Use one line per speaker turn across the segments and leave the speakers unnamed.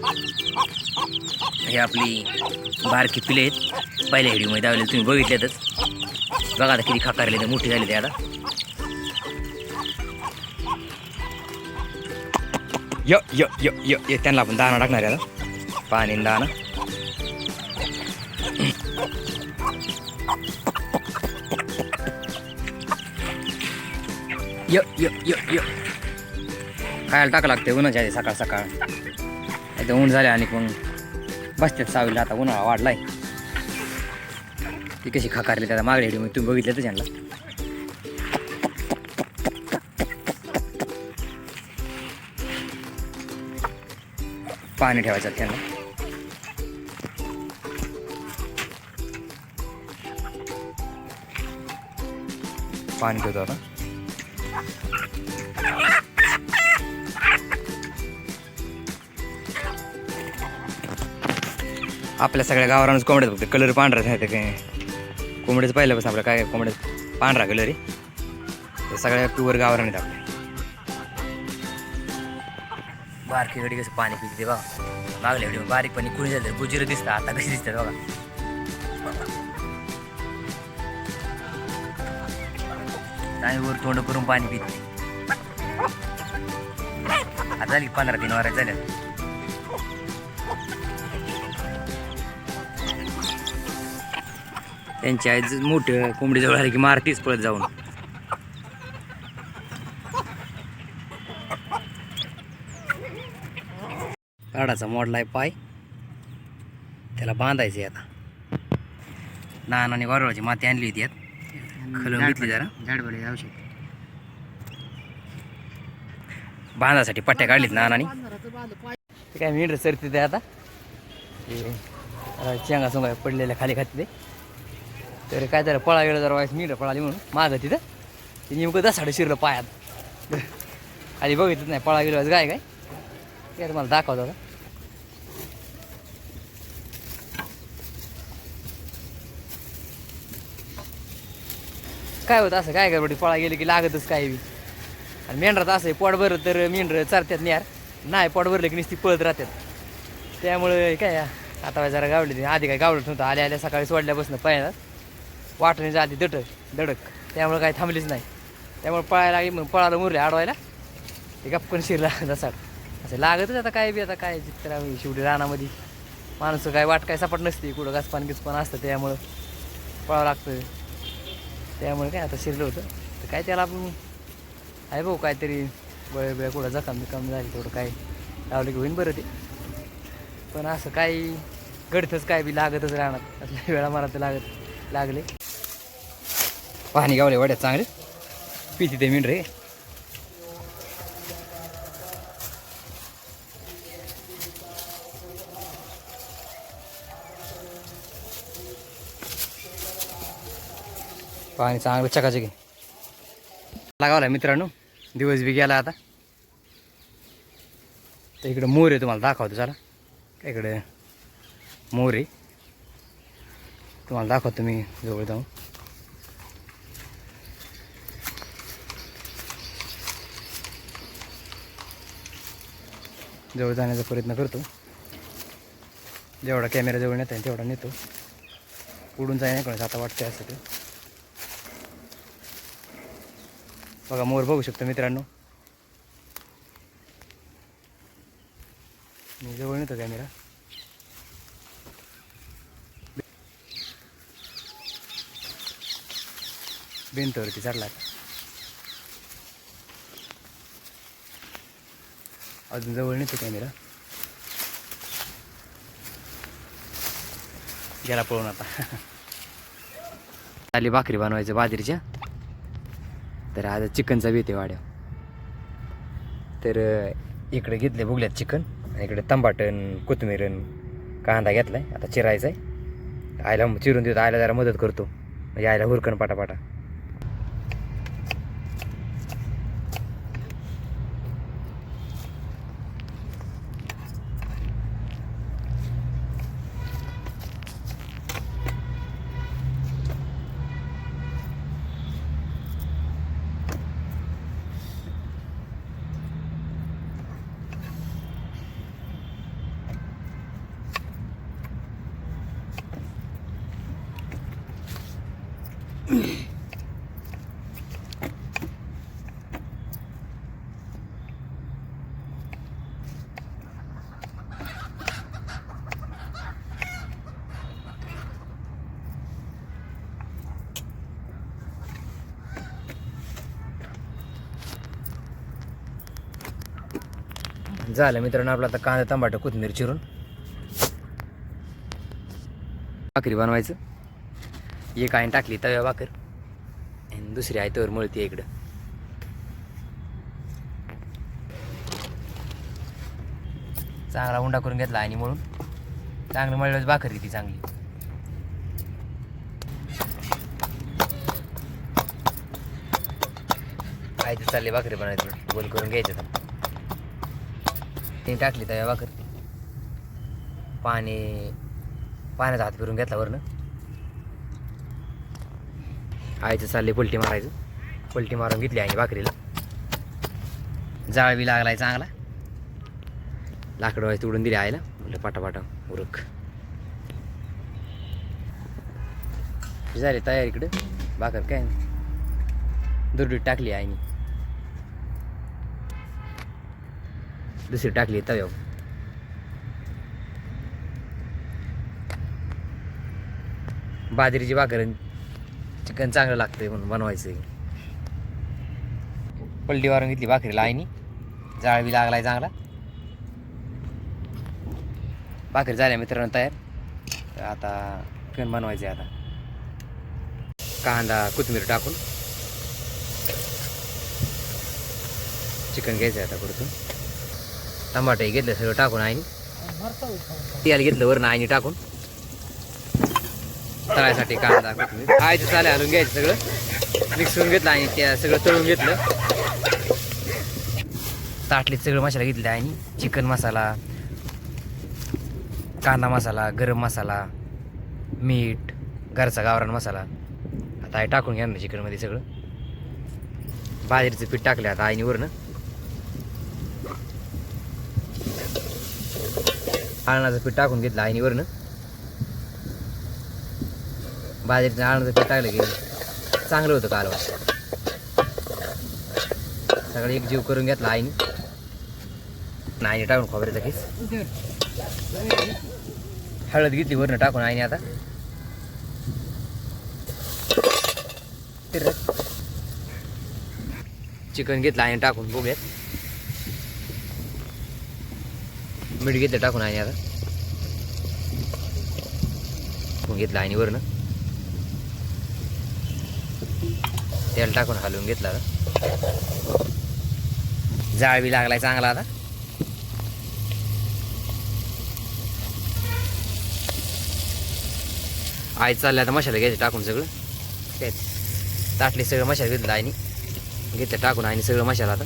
हे आपली बारकी पिले आहेत. पहिल्या व्हिडिओमध्ये दावले तुम्ही बघितल्यातच. बघा आता किती खाकारले ते, मोठी झाली ते आता. य य य य य त्यांना आपण दाणा टाकणार आहे आता. पाणी आणि दाणा. य य य य खायला टाका लागते उन्हाच्या आधी सकाळ सकाळ. एकदा ऊन झाले आणि मग बसतात सावलीला. आता उन्हाळा वाढलाय. ती कशी खाकारली त्याला मागल्या व्हिडिओ तुम्ही बघितलं तर त्यांना. पाणी ठेवायचं त्यांना. पाणी ठेवतो आता. आपल्या सगळ्या गावावरूनच कोंबड्या बघते. कलर पांढराच आहे ते काय कोंबड्याचं पाहिल्यापासून आपल्या काय कोंबड्यात पांढरा कलर आहे. ते सगळ्या प्युअर गावावर आहेत आपल्या. बारकी गडी कसं पाणी पिते बघा. मागल्या व्हिडिओ बारीक पाणी कुणी झालं गुजीर दिसतं. आता कशी दिसतात बघा. आणि वर तोंड करून पाणी पिते. आता झाली 15 दिन वाऱ्यात झाल्या. त्यांची आई मोठं कोंबडीजवळ आली की मारतीच पळत जाऊन. झाडाचा मोडलाय पाय, त्याला बांधायचे आता. नानाने वारुळाची माती आणली होती यात, खलून घेतली जरा. झाडबळे औषध बांधासाठी पट्ट्या काढलीत नानाने. ते काय मेंढर सरते ते आता. शेंगा सोंगा पडलेल्या खाली खाते ते. तर काय जरा पळा गेलं जरा वाईस मेंढर पळाली म्हणून मागं तिथं ते नेमकं दसाडं शिरलं पायात. आधी बघितलं नाही पळा गेलं काय काय ते मला दाखवतो आता. काय होतं असं काय गडबडी पळा गेली की लागतच काय बी. आणि मेंढरात असं आहे पोट भरलं तर मेंढरं चारतात नाही यार. नाही पोट भरलं की नुसती पळत राहतात. त्यामुळे काय आता जरा गावली. आधी काय गावलं नव्हतं. आल्या आल्या सकाळी सोडल्यापासून पाहिजे वाटण्याच्या आधी दडक. त्यामुळे काय थांबलीच नाही. त्यामुळे पळायला लागली मग पळायला मुरले अडवायला. ते गप्पन शिरला जसाड असं लागतच. आता काय बी आता काय चित्र शेवटी रानामध्ये माणसं काय वाट काय सपाट नसते. कुठं घासपान गिसपान असतं त्यामुळं पळावं लागतं. त्यामुळे काय आता शिरलं होतं तर काय त्याला आपण आहे भाऊ काहीतरी बळ कुठं जखम बिकम झाली तेवढं काय लावलं की होईन बरं ते. पण असं काही घडतंच काय बी लागतच राहणार. असल्या वेळा मला तर लागले. पाणी गावले वाड्यात चांगले पिती ते मेंढरे. पाणी चांगलं चकाचक आहे. लागावला मित्रांनो. दिवस बी गेला आता. तर इकडं मोर आहे तुम्हाला दाखवतो चला. इकडे मोर आहे तुम्हाला दाखवतो मी जवळ जाऊन. जवळ जाण्याचा प्रयत्न करतो. जेवढा कॅमेरा जवळ नेता तेवढा नेतो. उडून जाय नाही कोणाचं आता वाटते असं ते. बघा मोर बघू शकतो मित्रांनो. मी जवळ नेतो कॅमेरा. भिंतवरती चढला. अजून जवळ नेतो कॅमेरा. गेला पळून आता. आली भाकरी बनवायचं बाजरीच्या. तर आज चिकनचा बेत आहे वाड्या. तर इकडे घेतले बुगल्यात चिकन आणि इकडे तंबाटन कोथिंबीरन कांदा घेतलाय. आता चिरायचा आहे. आयला चिरून देतो. आयला जरा मदत करतो म्हणजे आयला हुरकन पाटापाटा. झालं मित्रांनो आपला आता कांदा टमाटर कोथिंबीर चिरून भाकरी बनवायचं. एक आहे टाकली तव्या भाकर आणि दुसरी आहे तवर मळती इकडं. चांगला उंडा करून घेतला आणि मळून चांगलं मळल्याच भाकर ती चांगली. काय ते चालले भाकरी बनायचं गोल करून घ्यायचं. ते टाकली तव्या भाकर पाण्याचा हात फिरून घेतला वरनं. आईचं चालले पलटी मारायचं. पलटी मारून घेतली आहे भाकरीला. जाळ बी लागलाय चांगला. लाकडं व्हायचं तोडून दिली आईला. म्हटलं पाटापाटा उरक झाली तयार. इकडं भाकर काय दुरडीत टाकली आईने. दुसरी टाकली तव्यावर. बाजरीची भाकर चिकन चांगलं लागतंय म्हणून बनवायचं. पलटी मारून घेतली भाकरीला आईनी. जाळ बी लागलाय चांगला. भाकरी झाल्या मित्रांनो तयार. आता चिकन बनवायचं आहे. आता कांदा कोथिंबीर टाकून चिकन घ्यायचं आहे आता परतून. टमाटे घेतलं सगळं टाकून आईनी. तेल घेतलं वरनं आईनी टाकून तळायसाठी. कांदा कोथिंबीर आईचं चाले हलवून घ्यायचं सगळं. मिक्स करून घेतलं आणि त्या सगळं तळून घेतलं. ताटलीत सगळं मसाला घेतले आईनी. चिकन मसाला, कांदा मसाला, गरम मसाला, मीठ, घरचा गावरान मसाला. आता आई टाकून घ्या ना चिकनमध्ये सगळं. बाजरीचं पीठ टाकलं आता आईनी वरनं. आळणाचं पीठ टाकून घेतलं आईनी वरनं. बाजरीचं आळणाचं पीठ टाकलं की चांगलं होतं कालवण. सगळं एक जीव करून घेतला आईनी. आईने टाकून खोबऱ्याचा खीस. हळद घेतली वरनं टाकून आईने. आता चिकन घेतलं आईने टाकून बघूयात. मीठ घेतलं टाकून आईने. आता घेतलं आईने वरनं. तेल टाकून हलवून घेतलं. आता जाळ बी लागलाय चांगला. आता आई चाललं आता मसाला घ्यायचं टाकून सगळं. त्यात ताटली सगळं मसाला घेतलं आईनी. घेतलं टाकून आईने सगळं मसाला. आता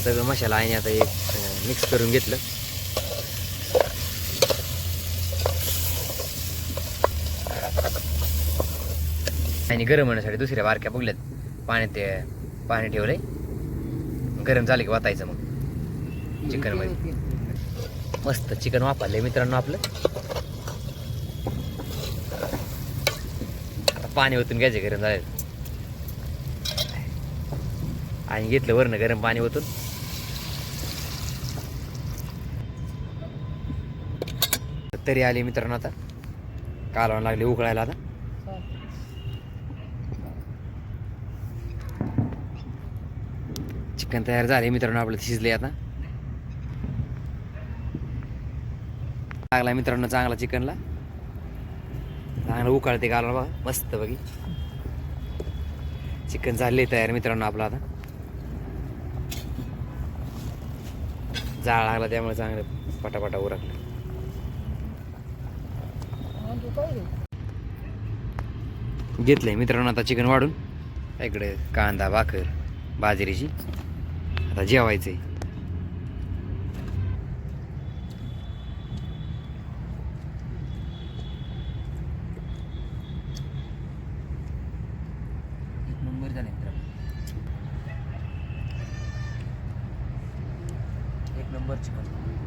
सगळं मसाला आईने आता एक मिक्स करून घेतलं. आणि गरम होण्यासाठी दुसऱ्या बारक्या बघल्यात पाणी ठेवलंय. गरम झालं की वाटायचं मग चिकन मध्ये. मस्त चिकन वापरलंय मित्रांनो आपलं. आता पाणी ओतून घ्यायचं गरम झालं. आणि घेतलं वरनं गरम पाणी ओतून. तरी आली मित्रांनो. आता कालवण लागली उकळायला. आता चिकन तयार झाले मित्रांनो आपलं. शिजले. आता लागला मित्रांनो चांगला चिकनला. चांगलं उकळते कालवण बघा मस्त बघी. चिकन झाले तयार मित्रांनो आपलं. आता जाळ लागला त्यामुळे चांगलं पटापटा उरकलं. घेतलंय मित्रांनो आता चिकन वाढून. इकडे कांदा भाकर बाजरीची. आता जेवायचंय. एक नंबर झाले मित्रांनो. एक नंबर चिकन.